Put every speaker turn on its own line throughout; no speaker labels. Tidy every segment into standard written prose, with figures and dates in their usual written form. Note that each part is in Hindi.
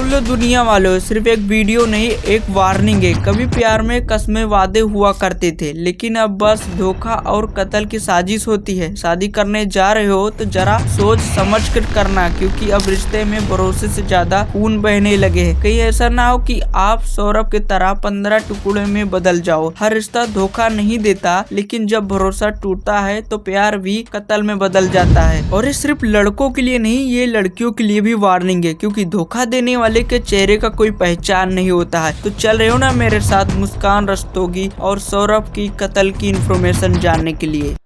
लो दुनिया वालों, सिर्फ एक वीडियो नहीं एक वार्निंग है। कभी प्यार में कस्में वादे हुआ करते थे, लेकिन अब बस धोखा और कत्ल की साजिश होती है। शादी करने जा रहे हो तो जरा सोच समझ कर करना, क्योंकि अब रिश्ते में भरोसे से ज्यादा खून बहने लगे हैं। कहीं ऐसा ना हो कि आप सौरभ की तरह 15 टुकड़े में बदल जाओ। हर रिश्ता धोखा नहीं देता, लेकिन जब भरोसा टूटता है तो प्यार भी कत्ल में बदल जाता है। और ये सिर्फ लड़कों के लिए नहीं, ये लड़कियों के लिए भी वार्निंग है, क्योंकि धोखा देने वाले के चेहरे का कोई पहचान नहीं होता है। तो चल रहे हो ना मेरे साथ मुस्कान रस्तोगी और सौरभ की कत्ल की इंफॉर्मेशन जानने के लिए।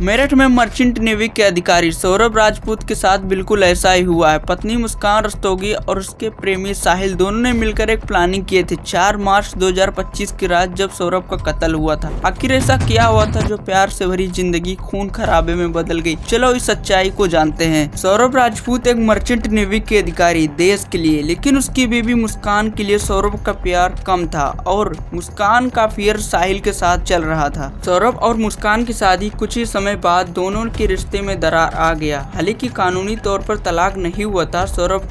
मेरठ में मर्चेंट नेवी के अधिकारी सौरभ राजपूत के साथ बिल्कुल ऐसा ही हुआ है। पत्नी मुस्कान रस्तोगी और उसके प्रेमी साहिल दोनों ने मिलकर एक प्लानिंग किए थे 4 मार्च 2025 की रात, जब सौरभ का कत्ल हुआ था। आखिर ऐसा क्या हुआ था जो प्यार से भरी जिंदगी खून खराबे में बदल गई? चलो इस सच्चाई को जानते हैं। सौरभ राजपूत एक मर्चेंट नेवी के अधिकारी देश के लिए, लेकिन उसकी बीवी मुस्कान के लिए सौरभ का प्यार कम था और मुस्कान का अफेयर साहिल के साथ चल रहा था। सौरभ और मुस्कान की शादी कुछ ही समय बाद दोनों के रिश्ते में दरार आ गया। हालांकि कानूनी तौर पर तलाक नहीं हुआ था। सौरभ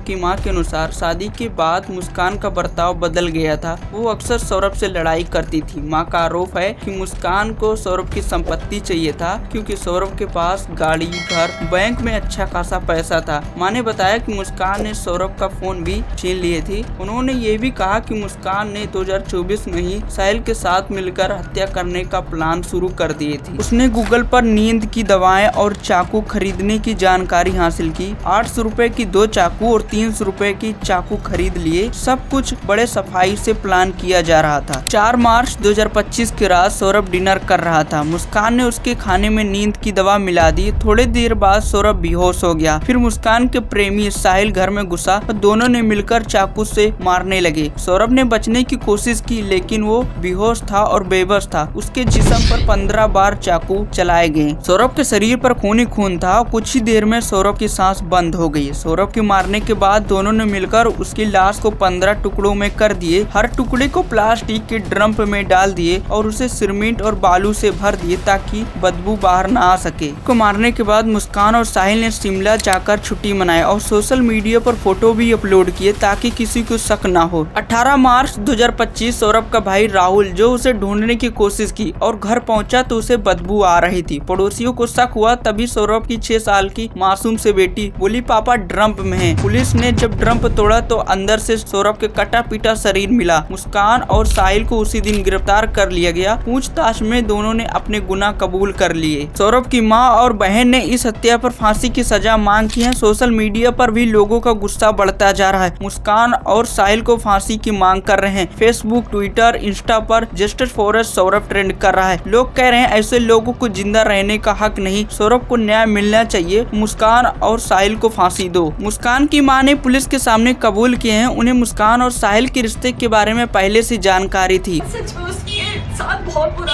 की मां के अनुसार शादी के बाद मुस्कान का बर्ताव बदल गया था। वो अक्सर सौरभ से लड़ाई करती थी। मां का आरोप है कि मुस्कान को सौरभ की संपत्ति चाहिए था, क्योंकि सौरभ के पास गाड़ी, घर, बैंक में अच्छा खासा पैसा था। मां ने बताया कि मुस्कान ने सौरभ का फोन भी छीन लिए थी। उन्होंने ये भी कहा कि मुस्कान ने 2024 में ही साहिल के साथ मिलकर हत्या करने का प्लान शुरू कर दिए थे। उसने गूगल पर नींद की दवाएं और चाकू खरीदने की जानकारी हासिल की। 800 रुपए की 2 चाकू और 300 रुपए की चाकू खरीद लिए। सब कुछ बड़े सफाई से प्लान किया जा रहा था। 4 मार्च 2025 की रात सौरभ डिनर कर रहा था। मुस्कान ने उसके खाने में नींद की दवा मिला दी। थोड़ी देर बाद सौरभ बेहोश हो गया। फिर मुस्कान के प्रेमी साहिल घर में घुसा और दोनों ने मिलकर चाकू से मारने लगे। सौरभ ने बचने की कोशिश की, लेकिन वो बेहोश था और बेबस था। उसके जिस्म पर 15 बार चाकू चलाए गए। सौरभ के शरीर पर खून ही खून था। कुछ ही देर में सौरभ की सांस बंद हो गई। सौरभ के मारने के बाद दोनों ने मिलकर उसकी लाश को 15 टुकड़ों में कर दिए। हर टुकड़े को प्लास्टिक के ड्रम में डाल दिए और उसे सीमेंट और बालू से भर दिए ताकि बदबू बाहर न आ सके। को मारने के बाद मुस्कान और साहिल ने शिमला जाकर छुट्टी मनाई और सोशल मीडिया पर फोटो भी अपलोड किए ताकि किसी को शक न हो। 18 मार्च 2025 सौरभ का भाई राहुल, जो उसे ढूंढने की कोशिश की और घर पहुंचा तो उसे बदबू आ रही थी। पड़ोसियों को शक हुआ, तभी सौरभ की 6 साल की मासूम से बेटी बोली पापा ड्रम में है। पुलिस ने जब ड्रम तोड़ा तो अंदर से सौरभ के कटा पीटा शरीर मिला। मुस्कान और साहिल को उसी दिन गिरफ्तार कर लिया गया। पूछताछ में दोनों ने अपने गुनाह कबूल कर लिए। सौरभ की मां और बहन ने इस हत्या पर फांसी की सजा मांग की है। सोशल मीडिया पर भी लोगों का गुस्सा बढ़ता जा रहा है। मुस्कान और साहिल को फांसी की मांग कर रहे हैं। फेसबुक, ट्विटर, इंस्टा पर जस्टिस फॉर सौरभ ट्रेंड कर रहा है। लोग कह रहे हैं ऐसे लोगों को जिंदा रहने का हक नहीं, सौरभ को न्याय मिलना चाहिए। मुस्कान और साहिल को फांसी दो। मुस्कान की मां ने पुलिस के सामने कबूल किए हैं। उन्हें मुस्कान और साहिल के रिश्ते के बारे में पहले से जानकारी थी। बहुत बुरा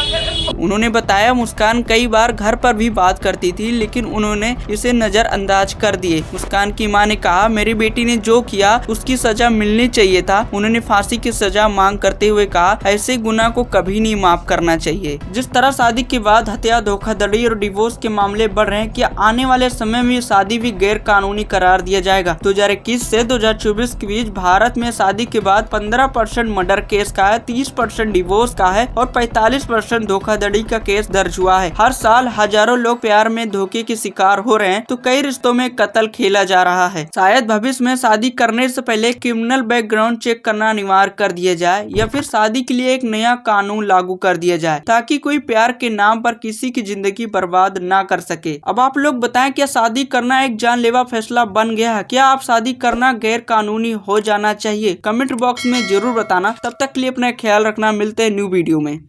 उन्होंने बताया मुस्कान कई बार घर पर भी बात करती थी, लेकिन उन्होंने इसे नजरअंदाज कर दिए। मुस्कान की मां ने कहा मेरी बेटी ने जो किया उसकी सजा मिलनी चाहिए था। उन्होंने फांसी की सजा मांग करते हुए कहा ऐसे गुनाह को कभी नहीं माफ करना चाहिए। जिस तरह शादी के बाद हत्या, धोखाधड़ी और डिवोर्स के मामले बढ़ रहे हैं, क्या आने वाले समय में शादी भी गैर कानूनी करार दिया जाएगा? 2021 से 2024 के बीच भारत में शादी के बाद 15% मर्डर केस का है, 30% डिवोर्स का है और 45% धोखाधड़ी का केस दर्ज हुआ है। हर साल हजारों लोग प्यार में धोखे के शिकार हो रहे हैं, तो कई रिश्तों में कत्ल खेला जा रहा है। शायद भविष्य में शादी करने से पहले क्रिमिनल बैकग्राउंड चेक करना अनिवार्य कर दिया जाए, या फिर शादी के लिए एक नया कानून लागू कर दिया जाए, ताकि कोई प्यार के नाम पर किसी की जिंदगी बर्बाद ना कर सके। अब आप लोग बताएं, क्या शादी करना एक जानलेवा फैसला बन गया है? क्या आप शादी करना गैर कानूनी हो जाना चाहिए? कमेंट बॉक्स में जरूर बताना। तब तक के लिए अपना ख्याल रखना। मिलते हैं न्यू वीडियो में।